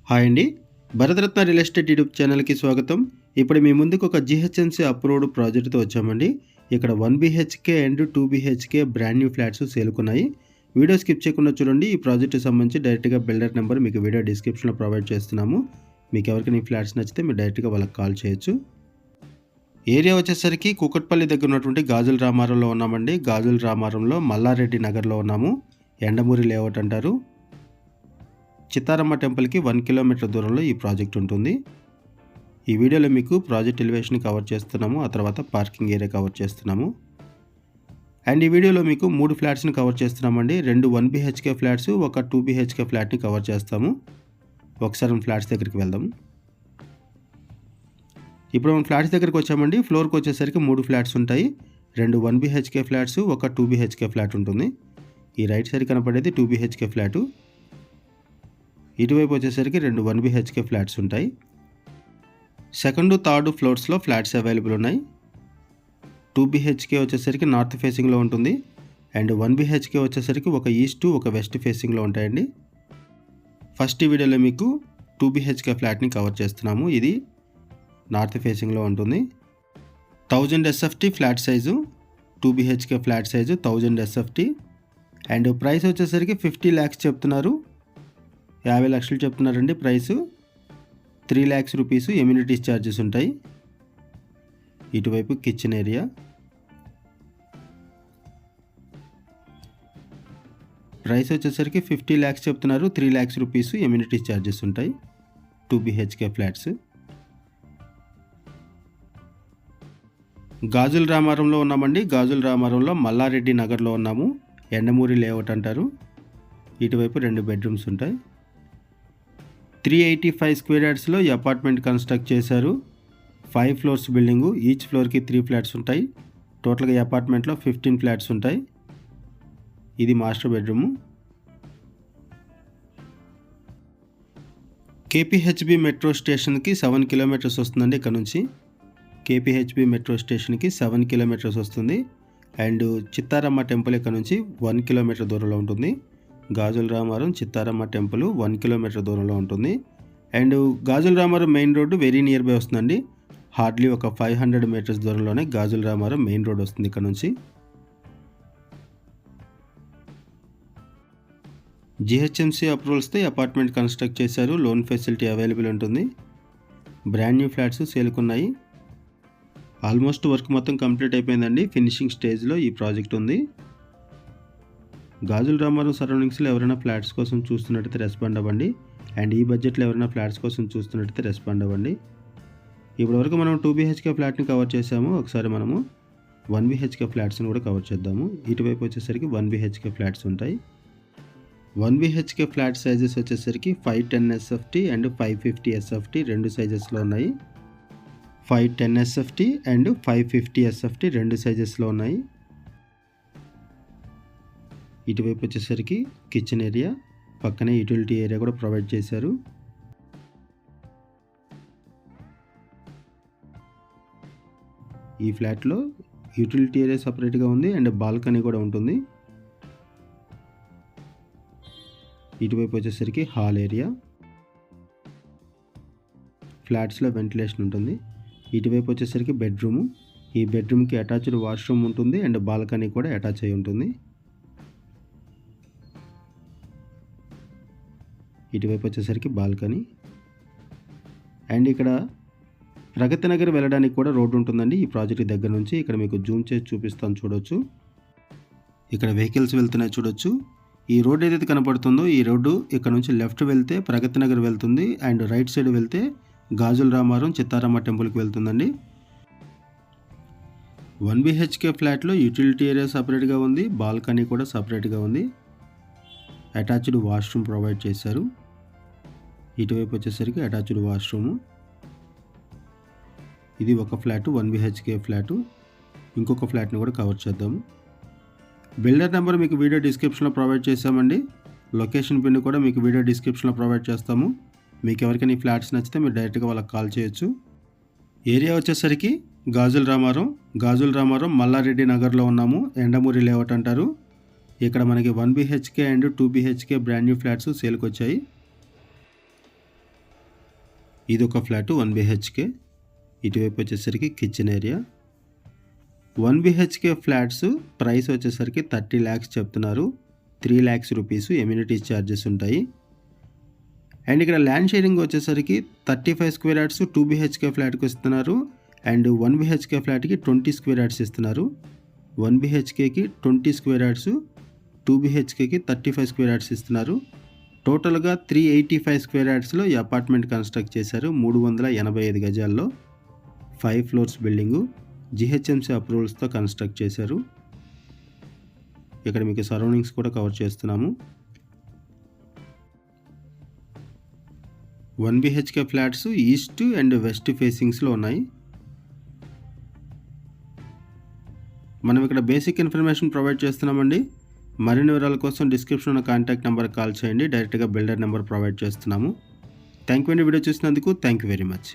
Hi అండి. Bharat Ratna real estate YouTube ఛానల్‌కి స్వాగతం. ఇప్పుడు మీ ముందుకు ఒక జీహెచ్ఎంసీ అప్రూవ్డ్ ప్రాజెక్ట్‌తో వచ్చామండి. ఇక్కడ 1 BHK and 2 BHK brand new flats సేల్‌కున్నాయి. వీడియో స్కిప్ చేయకుండా చూడండి. ఈ ప్రాజెక్ట్‌కి సంబంధించి డైరెక్ట్‌గా బిల్డర్ నెంబర్ మీకు వీడియో డిస్క్రిప్షన్‌లో ప్రొవైడ్ చేస్తున్నాము. మీకు ఎవరికైనా ఈ ఫ్లాట్స్ నచ్చితే మీరు డైరెక్ట్‌గా వాళ్ళకి కాల్ చేయొచ్చు. ఏరియా వచ్చేసరికి కూకట్పల్లి దగ్గర ఉన్నటువంటి గాజుల రామారంలో ఉన్నామండి. గాజుల రామారంలో మల్లారెడ్డి నగర్‌లో ఉన్నాము. ఎండమూరి లేఅవుట్ అంటారు. చిత్తారమ్మ టెంపుల్కి 1 కిలోమీటర్ దూరంలో ఈ ప్రాజెక్ట్ ఉంటుంది. ఈ వీడియోలో మీకు ప్రాజెక్ట్ ఎలివేషన్ కవర్ చేస్తున్నాము, ఆ తర్వాత పార్కింగ్ ఏరియా కవర్ చేస్తున్నాము. అండ్ ఈ వీడియోలో మీకు 3 ఫ్లాట్స్ని కవర్ చేస్తున్నామండి. 2 1 బీహెచ్కే ఫ్లాట్స్, ఒక 2 బీహెచ్కే ఫ్లాట్ని కవర్ చేస్తాము. ఒకసారి మనం ఫ్లాట్స్ దగ్గరికి వెళ్దాం. ఇప్పుడు మనం ఫ్లాట్స్ దగ్గరికి వచ్చామండి. ఫ్లోర్కి వచ్చేసరికి 3 ఫ్లాట్స్ ఉంటాయి. 2 1 బీహెచ్కే ఫ్లాట్స్, ఒక 2 బీహెచ్కే ఫ్లాట్ ఉంటుంది. ఈ రైట్ సైడ్ కనపడేది 2 బీహెచ్కే ఫ్లాటు. ఇటువైపు వచ్చేసరికి 2 1 బీహెచ్కే ఫ్లాట్స్ ఉంటాయి. సెకండ్, థర్డ్ ఫ్లోర్స్లో ఫ్లాట్స్ అవైలబుల్ ఉన్నాయి. 2 బీహెచ్కే వచ్చేసరికి నార్త్ ఫేసింగ్లో ఉంటుంది. అండ్ 1 బీహెచ్కే వచ్చేసరికి ఒక ఈస్ట్, ఒక వెస్ట్ ఫేసింగ్లో ఉంటాయండి. ఫస్ట్ ఈ వీడియోలో మీకు 2 బీహెచ్కే ఫ్లాట్ని కవర్ చేస్తున్నాము. ఇది నార్త్ ఫేసింగ్లో ఉంటుంది. 1000 SFT flat size, 2 BHK flat size 1000 SFT. And price వచ్చేసరికి 50 lakhs చెప్తున్నారు. 50 లక్షలు చెప్తున్నారండి price. 3 lakhs rupees amenities charges ఉంటాయి. ఇటువైపు కిచెన్ ఏరియా. ప్రైస్ వచ్చేసరికి 50 lakhs చెప్తున్నారు. 3 lakhs రూపీస్ ఎమ్యూనిటీస్ ఛార్జెస్ ఉంటాయి. 2 బీహెచ్కే ఫ్లాట్స్. గాజుల రామారంలో ఉన్నామండి. గాజుల రామారంలో మల్లారెడ్డి నగర్లో ఉన్నాము. ఎండమూరి లేఅవుట్ అంటారు. ఇటువైపు 2 బెడ్రూమ్స్ ఉంటాయి. 385 స్క్వేర్ యార్డ్స్లో ఈ అపార్ట్మెంట్ కన్స్ట్రక్ట్ చేశారు. 5 ఫ్లోర్స్ బిల్డింగు. ఈచ్ ఫ్లోర్కి 3 ఫ్లాట్స్ ఉంటాయి. టోటల్గా ఈ అపార్ట్మెంట్లో 15 ఫ్లాట్స్ ఉంటాయి. ఇది మాస్టర్ బెడ్రూము. కేపీహెచ్బి మెట్రో స్టేషన్కి 7 కిలోమీటర్స్ వస్తుందండి ఇక్కడ నుంచి. కేపీహెచ్బి మెట్రో స్టేషన్కి 7 కిలోమీటర్స్ వస్తుంది. అండ్ చిత్తారమ్మ టెంపుల్ ఇక్కడ నుంచి 1 కిలోమీటర్ దూరంలో ఉంటుంది. గాజుల రామారం చిత్తారమ్మ టెంపుల్ 1 కిలోమీటర్ దూరంలో ఉంటుంది. And Gajula Ramaram main road very near by వస్తుందండి. హార్డ్లీ ఒక 500 మీటర్స్ దూరంలోనే గాజుల రామారం మెయిన్ రోడ్ వస్తుంది ఇక్కడ నుంచి. జీహెచ్ఎంసీ అప్రూవల్స్తో అపార్ట్మెంట్ కన్స్ట్రక్ట్ చేశారు. లోన్ ఫెసిలిటీ అవైలబుల్ ఉంటుంది. బ్రాండ్ న్యూ ఫ్లాట్స్ సేల్కున్నాయి. ఆల్మోస్ట్ వర్క్ మొత్తం కంప్లీట్ అయిపోయిందండి. ఫినిషింగ్ స్టేజ్లో ఈ ప్రాజెక్ట్ ఉంది. గాజుల రామారం సరౌండింగ్స్లో ఎవరైనా ఫ్లాట్స్ కోసం చూస్తున్నట్టయితే రెస్పాండ్ అవ్వండి. అండ్ ఈ బడ్జెట్లో ఎవరైనా ఫ్లాట్స్ కోసం చూస్తున్నట్టయితే రెస్పాండ్ అవ్వండి. ఇప్పటివరకు మనం 2 బీహెచ్కే ఫ్లాట్ని కవర్ చేసాము. ఒకసారి మనము 1 బీహెచ్కే ఫ్లాట్స్ని కూడా కవర్ చేద్దాము. ఇటువైపు వచ్చేసరికి 1 బీహెచ్కే ఫ్లాట్స్ ఉంటాయి. 1 బీహెచ్కే ఫ్లాట్ సైజెస్ వచ్చేసరికి 510 ఎస్ఎఫ్టీ అండ్ 550 ఎస్ఎఫ్టీ 2 సైజెస్లో ఉన్నాయి. 510 ఎస్ఎఫ్టీ అండ్ 550 ఎస్ఎఫ్టీ 2 సైజెస్లో ఉన్నాయి. ఇటువైపు వచ్చేసరికి కిచెన్ ఏరియా, పక్కనే యూటిలిటీ ఏరియా కూడా ప్రొవైడ్ చేశారు. ఈ ఫ్లాట్లో యూటిలిటీ ఏరియా సపరేట్గా ఉంది అండ్ బాల్కనీ కూడా ఉంటుంది. ఇటువైపు వచ్చేసరికి హాల్ ఏరియా. ఫ్లాట్స్లో వెంటిలేషన్ ఉంటుంది. ఇటువైపు వచ్చేసరికి బెడ్రూము. ఈ బెడ్రూమ్కి అటాచ్డ్ వాష్రూమ్ ఉంటుంది అండ్ బాల్కనీ కూడా అటాచ్ అయి ఉంటుంది. ఇటువైపు వచ్చేసరికి బాల్కనీ. అండ్ ఇక్కడ ప్రగతి నగర్ వెళ్ళడానికి కూడా రోడ్డు ఉంటుందండి ఈ ప్రాజెక్ట్ దగ్గర నుంచి. ఇక్కడ మీకు జూమ్ చేసి చూపిస్తాను, చూడొచ్చు. ఇక్కడ వెహికల్స్ వెళ్తున్నాయి చూడొచ్చు. ఈ రోడ్ ఏదైతే కనపడుతుందో ఈ రోడ్డు ఇక్కడ నుంచి లెఫ్ట్ వెళ్తే ప్రగతి నగర్ వెళ్తుంది అండ్ రైట్ సైడ్ వెళ్తే గాజుల రామారం చిత్తారమ్మ టెంపుల్కి వెళ్తుందండి. 1 బీహెచ్కే ఫ్లాట్లో యూటిలిటీ ఏరియా సపరేట్గా ఉంది, బాల్కనీ కూడా సపరేట్గా ఉంది. అటాచ్డ్ వాష్రూమ్ ప్రొవైడ్ చేశారు. ఇటువైపు వచ్చేసరికి అటాచ్డ్ వాష్రూము. ఇది ఒక ఫ్లాటు, 1 బీహెచ్కే ఫ్లాటు. ఇంకొక ఫ్లాట్ని కూడా కవర్ చేద్దాము. బిల్డర్ నెంబర్ మీకు వీడియో డిస్క్రిప్షన్లో ప్రొవైడ్ చేసామండి. లొకేషన్ పిన్ కూడా మీకు వీడియో డిస్క్రిప్షన్లో ప్రొవైడ్ చేస్తాము. మీకు ఎవరికైనా ఈ ఫ్లాట్స్ నచ్చితే మీరు డైరెక్ట్గా వాళ్ళకి కాల్ చేయొచ్చు. ఏరియా వచ్చేసరికి గాజుల రామారం మల్లారెడ్డి నగర్లో ఉన్నాము. ఎండమూరి లేఅవుట్ అంటారు. ఇక్కడ మనకి 1 BHK and 2 BHK brand new flats సేల్కి వచ్చాయి. ఇది ఒక ఫ్లాట్ 1 బిహెచ్కే. ఇటువైపు వచ్చేసరికి kitchen area. 1 BHK flats price వచ్చేసరికి 30 lakhs చెప్తున్నారు. 3 lakhs రూపీస్ ఎమ్యూనిటీస్ ఛార్జెస్ ఉంటాయి. అండ్ ఇక్కడ ల్యాండ్ షేరింగ్ వచ్చేసరికి 35 square yards 2 బిహెచ్కే ఫ్లాట్కి ఇస్తున్నారు. అండ్ 1 బిహెచ్కే ఫ్లాట్కి 20 square yards ఇస్తున్నారు. 1 బిహెచ్కేకి 20 square yards, 2 బిహెచ్కేకి 35 square yards ఇస్తున్నారు. టోటల్గా 385 square yardsలో ఈ అపార్ట్మెంట్ కన్స్ట్రక్ట్ చేశారు. 385 గజాల్లో 5 floors బిల్డింగు. జిహెచ్ఎంసీ అప్రూవల్స్తో కన్స్ట్రక్ట్ చేశారు. ఇక్కడ మీకు సరౌండింగ్స్ కూడా కవర్ చేస్తున్నాము. 1 BHK flats east and west ఫేసింగ్స్లో ఉన్నాయి. మనం ఇక్కడ బేసిక్ ఇన్ఫర్మేషన్ ప్రొవైడ్ చేస్తున్నామండి. మరిన్ని వివరాల కోసం డిస్క్రిప్షన్లో కాంటాక్ట్ నెంబర్ కాల్ చేయండి. డైరెక్ట్గా బిల్డర్ నెంబర్ ప్రొవైడ్ చేస్తున్నాము. థ్యాంక్ యూ అండి వీడియో చూసినందుకు. Thank you very much.